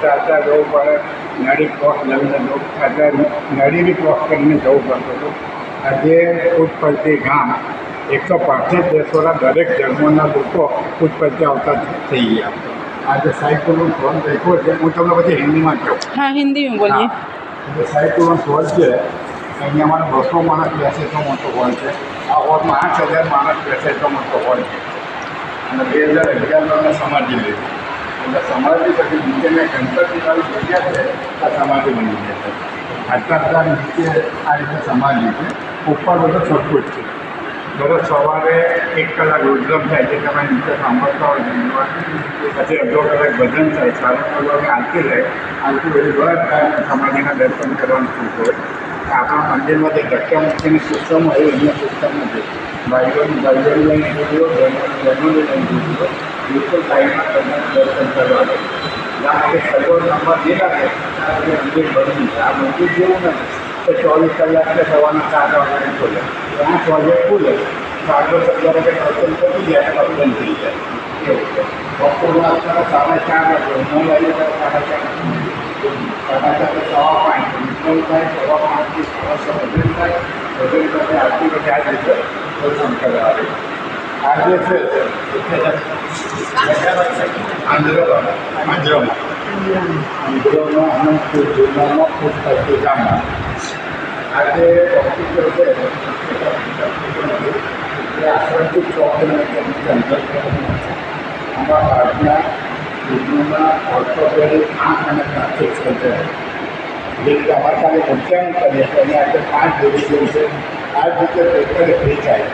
ચાલતા જવું પડે, નદી ક્રોસ લઈને જવું, નદીની ક્રોસ કરીને જવું પડતું હતું. આજે પૂછપરથી ગામ 165 દેશોના દરેક ધર્મોના લોકો પૂછપરથી આવતા થઈ ગયા. આજે સાઈકલનો ફોન દેખ્યો છે, હું તમને પછી હિન્દીમાં કહું. हाँ हिंदी में बोलिए. એટલે સાઈકલનો ફોન છે, અહીંયા અમારે 200 માણસ બેસે એટલો મોટો હોલ છે. આ હોલમાં 8000 માણસ બેસે એટલો મોટો હોલ છે. અને 2011 સમાધિ લીધી. એટલે સમાધિ પછી નીચેને ગણપતિવાળી જગ્યા છે, આ સમાધિ બની જાય છે. આટલા નીચે આ રીતે સમાધિ છે, ઉપર બધું સરખું જ છે. દરરોજ સવારે 1 કલાક રુદ્રમ થાય છે, તમે નીચે સાંભળતા હોય ધન્યવાદ. પછી અડધો કલાક ભજન થાય, 9:30 વાગે આરતી રહે. આરતી બધી બરાબર થાય અને સમાધિના દર્શન કરવાનું શું હોય. આપણા મંદિરમાં જે ધક્કા મૂકીની સિસ્ટમ હોય અહીંયા સિસ્ટમ નથી. ભાઈઓને લઈને જોજો, બહેનોને લઈને જોજો, બિલકુલ ટાઈમમાં તમને દર્શન કરવાનું. કારણ કે સગવડ નંબર જે લાગે ત્યારે મંદિર બની છે. આ મંદિર જેવું નથી તો 24 કલાક કે સવારના 7 વાગે ખુલે, 8 વાગે ખુલે, 11:30 વાગે દર્શન પતી જાય, બંધ થઈ જાય. એવું છે. બપોરના અત્યારે 4:30 વાગે, 9 વાગે 4:30, 4:30 નિર્મલ થાય, 5:15 ભજન થાય, ભજન સાથે આરતી પછી આ રીતે દર્શન કરવા આવે. આ જે છે આંધ્રમાં અનંતપુર જિલ્લામાં પૂછપરથી ગામમાં આજે હોસ્પિટલ છે એ આશ્રમથી ચોકના અંદર આમાં હાર્ટના, કિડનીના, ઓર્થોપેડિક, આંખ અને પ્લાસ્ટિક સર્જરી જે રીતે અમારા સાથે ઉપચાર કરીએ છીએ અને આજે 5 ડિવિઝન છે. આ જ રીતે પેપર ફ્રી થાય.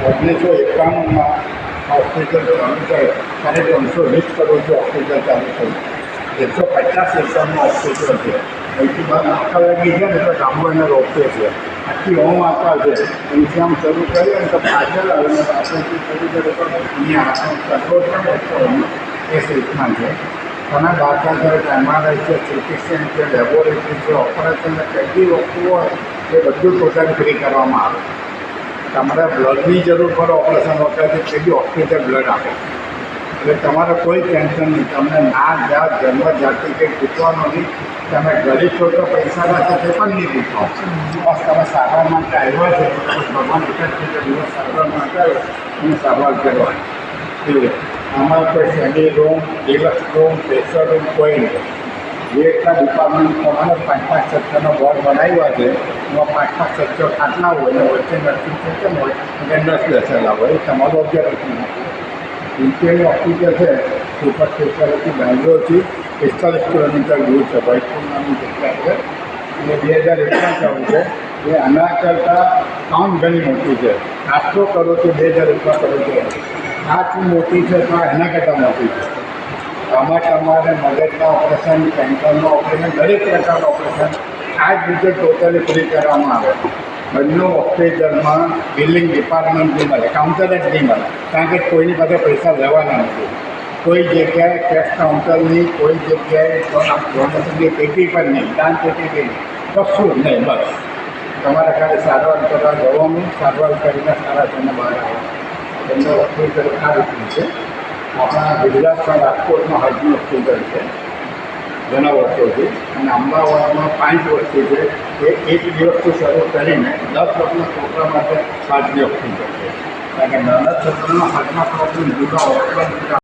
1991માં હોસ્પિટલ ચાલુ થાય ત્યારે 320 કરોડથી હોસ્પિટલ ચાલુ થઈ. 150 એકરનું હોસ્પિટલ છે. અહીંથી બહાર આખા લાગી છે ને તો ગામડાને રોકીએ છીએ. આખી હોમ આપવા છે. અહીંથી આમ શરૂ કરીએ ને તો પાછળ આવે ને પાછળથી શરૂ કરીએ તો અહીંયા કંટ્રોલ પણ એ ટ્રીટમેન્ટ છે. ઘણા દાખલા તરીકે એમઆરઆઈ છે, સીટી સ્કેન છે, લેબોરેટરી છે, ઓપરેશનને કેટલી વસ્તુ હોય એ બધું ટોટલ ફ્રી કરવામાં આવે. તમારે બ્લડની જરૂર પડે ઓપરેશન વખતે પેલી હોસ્પિટલ બ્લડ આપે. એટલે તમારે કોઈ ટેન્શન નહીં. તમને ના જાત જન્મ જાતિ કંઈ પૂછવાનું નહીં. તમે ગરીબ છો તો પૈસા નથી તે પણ નહીં પૂછો. બસ તમે સારવાર માટે આવ્યા છે, ભગવાન એક જ છે કે દિવસ સારવાર માટે આવ્યો અને સારવાર કરવાની. એવું આમાં કોઈ semi room, deluxe room, special room કોઈ નહીં. જે એટલા ડિપાર્ટમેન્ટ પ્રમાણે 5-5 સેક્ટરનો બોર્ડ બનાવ્યા છે. એમાં 5-5 સેક્ટર ખાટલા હોય અને વચ્ચે નર્સિંગ સેક્શન હોય અને નર્સ બેસેલા હોય. એ તમારો ઓબ્ઝર્વેશન નથી. ઇન્ફિનિટી હોસ્પિટલ છે, સુપર સ્પેશિયાલિટી બેંગ્લોરથી 45 કિલોમીટર દૂર છે. ભાઈપુર નામની જગ્યા છે અને 2001માં ચાલુ છે. એ આના કરતાં કાઉન્ટ ઘણી મોટી છે. 800 કરોડથી 2001 કરોડ છે. આટલી મોટી છે તો એના કરતાં મોટી છે. આમાં તમારે મગજના ઓપરેશન, કેન્સરનું ઓપરેશન, દરેક પ્રકારનું ઓપરેશન આ જ રીતે ટોટલી ફ્રી કરવામાં આવે. બંને હોસ્પિટલમાં બિલિંગ ડિપાર્ટમેન્ટ નહીં મળે, કાઉન્ટર જ નહીં મળે. કારણ કે કોઈની પાસે પૈસા લેવાના નથી. કોઈ જગ્યાએ કેશ કાઉન્ટરની, કોઈ જગ્યાએ ડોનેશનની પેટી પણ નહીં, દાન પેટી નહીં, કશું જ નહીં. બસ તમારે ખાલી સારવાર કરવા જવાનું, સારવાર કરીને સારા થઈને બહાર આવવાનું. બંને હોસ્પિટલ આ રીતની છે. આપણા ગુજરાતમાં રાજકોટમાં હાજરી હોસ્પિટલ છે ઘણા વર્ષોથી, અને અમદાવાદમાં 5 વર્ષથી છે. એ 1 દિવસથી શરૂ કરીને 10 વર્ષના છોકરા માટે હાજરી હોસ્પિટલ છે. કારણ કે નાના છોકરાના હાથમાં પ્રોબ્લેમ જુદા હોસ્પિટલ